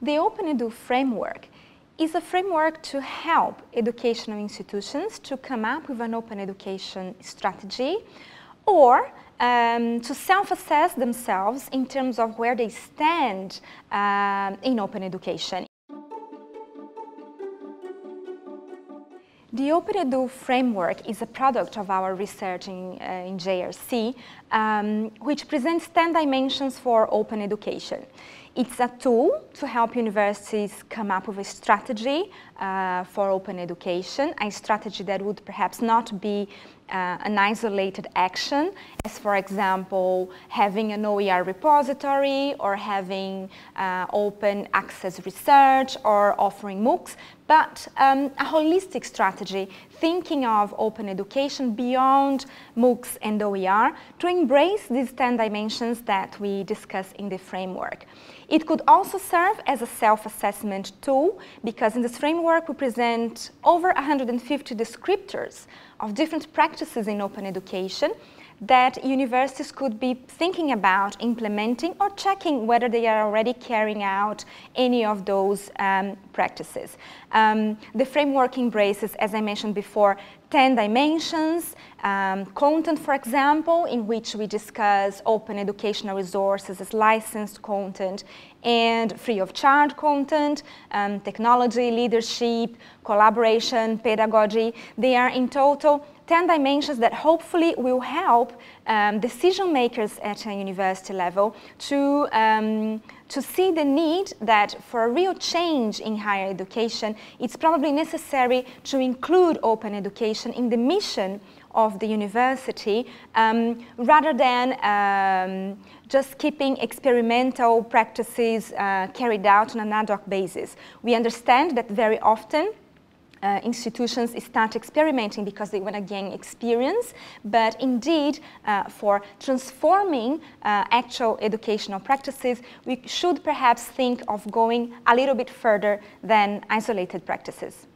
The OpenEdu framework is a framework to help educational institutions to come up with an open education strategy or to self-assess themselves in terms of where they stand in open education. The OpenEdu framework is a product of our research in JRC, which presents 10 dimensions for open education. It's a tool to help universities come up with a strategy for open education, a strategy that would perhaps not be an isolated action, as for example, having an OER repository or having open access research or offering MOOCs, but a holistic strategy thinking of open education beyond MOOCs and OER to embrace these 10 dimensions that we discuss in the framework. It could also serve as a self-assessment tool because in this framework we present over 150 descriptors of different practices in open education that universities could be thinking about implementing or checking whether they are already carrying out any of those practices. The framework embraces, as I mentioned before, 10 dimensions, content, for example, in which we discuss open educational resources as licensed content and free of charge content, technology, leadership, collaboration, pedagogy. They are in total 10 dimensions that hopefully will help decision makers at a university level to see the need that for a real change in higher education, it's probably necessary to include open education in the mission of the university rather than just keeping experimental practices carried out on an ad hoc basis. We understand that very often institutions start experimenting because they want to gain experience, but indeed for transforming actual educational practices, we should perhaps think of going a little bit further than isolated practices.